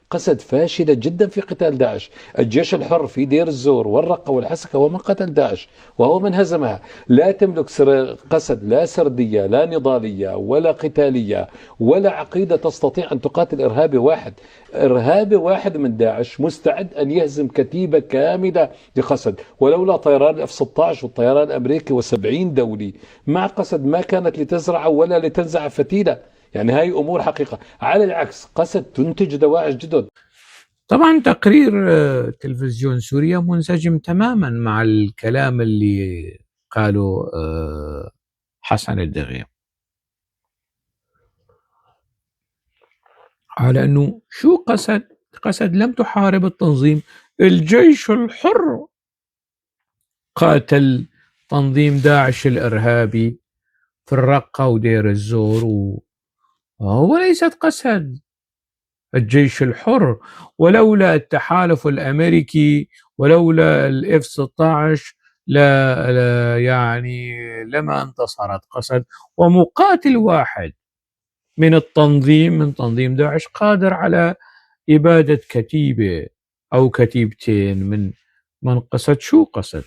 قسد فاشلة جدا في قتال داعش. الجيش الحر في دير الزور والرقة والحسكة هو من قتل داعش وهو من هزمها. لا تملك قسد لا سردية لا نضالية ولا قتالية ولا عقيدة تستطيع أن تقاتل إرهابي واحد. إرهابي واحد من داعش مستعد أن يهزم كتيبة كاملة لقسد، ولولا طيران الاف 16 والطيران الأمريكي و70 دولي مع قسد ما كانت لتزرع ولا لتنزع فتيلة. يعني هاي أمور حقيقة. على العكس قسد تنتج دواعش جدد. طبعا تقرير تلفزيون سوريا منسجم تماما مع الكلام اللي قاله حسن الدغيم، على أنه شو قسد لم تحارب التنظيم، الجيش الحر قاتل تنظيم داعش الإرهابي في الرقة ودير الزور، وهو ليست قسد الجيش الحر. ولولا التحالف الأمريكي ولولا الاف 16 لا يعني لما انتصرت قسد. ومقاتل واحد من تنظيم داعش قادر على إبادة كتيبة أو كتيبتين من قسد. شو قسد؟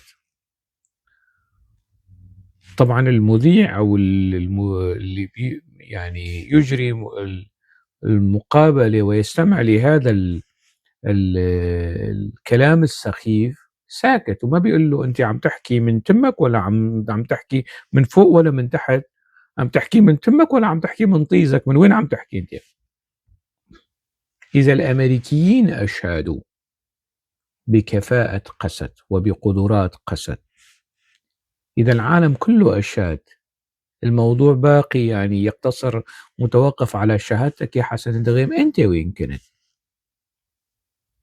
طبعا المذيع أو اللي يعني يجري المقابلة ويستمع لهذا الكلام السخيف ساكت، وما بيقول له أنت عم تحكي من تمك ولا عم تحكي من فوق ولا من تحت، عم تحكي من تمك ولا عم تحكي من طيزك، من وين عم تحكي أنت؟ إذا الأمريكيين أشادوا بكفاءة قسد وبقدرات قسد، إذا العالم كله أشاد، الموضوع باقي يعني يقتصر متوقف على شهادتك يا حسن الدغيم. أنت وين كنت؟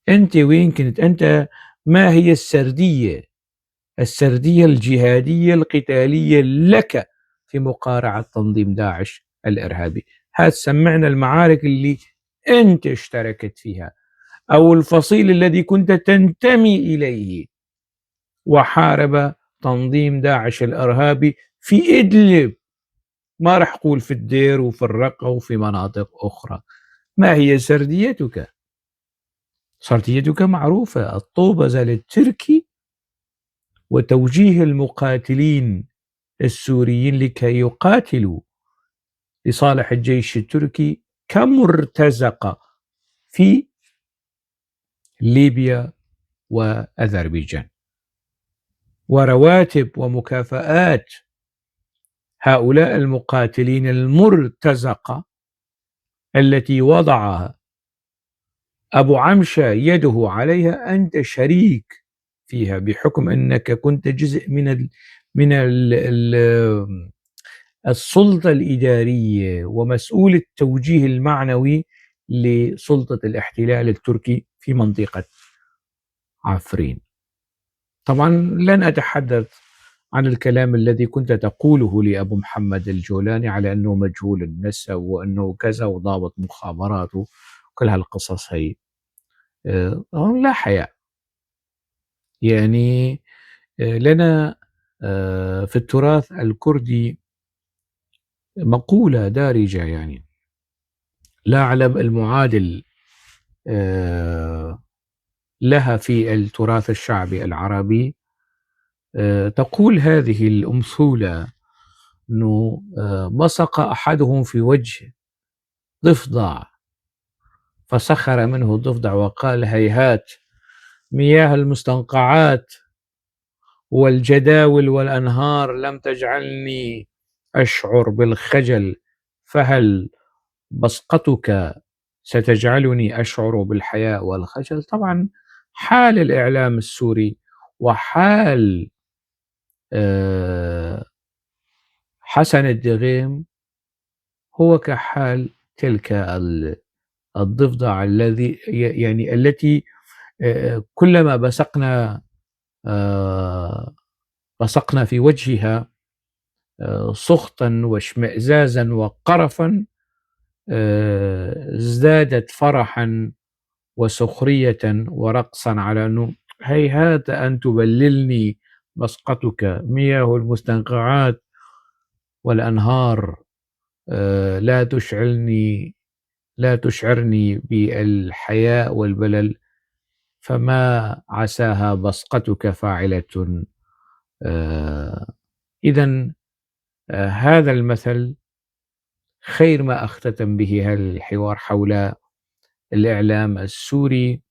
أنت وين كنت؟ أنت ما هي السردية الجهادية القتالية لك في مقارعة تنظيم داعش الإرهابي؟ هات سمعنا المعارك اللي أنت اشتركت فيها، أو الفصيل الذي كنت تنتمي إليه وحارب تنظيم داعش الإرهابي في إدلب، ما رح أقول في الدير وفي الرقة وفي مناطق أخرى. ما هي سرديتك؟ سرديتك معروفة، الطوبة للتركي وتوجيه المقاتلين السوريين لكي يقاتلوا لصالح الجيش التركي كمرتزقة في ليبيا وأذربيجان، ورواتب ومكافآت هؤلاء المقاتلين المرتزقة التي وضعها أبو عمشة يده عليها أنت شريك فيها، بحكم أنك كنت جزء من السلطة الإدارية ومسؤول التوجيه المعنوي لسلطة الاحتلال التركي في منطقة عفرين. طبعا لن أتحدث عن الكلام الذي كنت تقوله لأبو محمد الجولاني على أنه مجهول النسب وأنه كذا وضابط مخابرات وكل هالقصص هي. لا حياء. يعني لنا في التراث الكردي مقولة دارجة، يعني لا أعلم المعادل لها في التراث الشعبي العربي. تقول هذه الأمثولة أنه بصق أحدهم في وجه ضفدع فسخر منه الضفدع وقال هيهات، مياه المستنقعات والجداول والأنهار لم تجعلني أشعر بالخجل، فهل بصقتك ستجعلني أشعر بالحياء والخجل؟ طبعا حال الإعلام السوري وحال حسن الدغيم هو كحال تلك الضفدع الذي يعني التي كلما بصقنا في وجهها سخطا واشمئزازا وقرفا ازدادت فرحا وسخرية ورقصا على أنه هيهات أن تبللني مسقطك، مياه المستنقعات والأنهار لا تشعلني لا تشعرني بالحياء والبلل، فما عساها بصقتك فاعلة. إذن هذا المثل خير ما أختتم به هذا الحوار حول الإعلام السوري،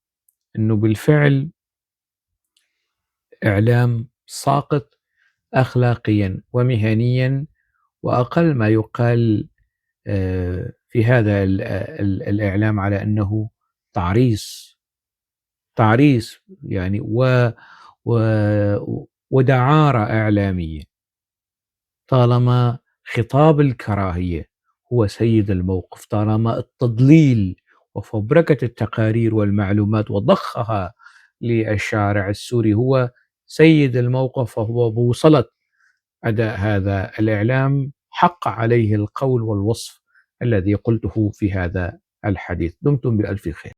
أنه بالفعل إعلام ساقط أخلاقيا ومهنيا، وأقل ما يقال في هذا الإعلام على أنه تعريس يعني و ودعارة إعلامية، طالما خطاب الكراهية هو سيد الموقف، طالما التضليل وفبركة التقارير والمعلومات وضخها للشارع السوري هو سيد الموقف، وهو بوصلة أداء هذا الإعلام، حق عليه القول والوصف الذي قلته في هذا الحديث. دمتم بألف خير.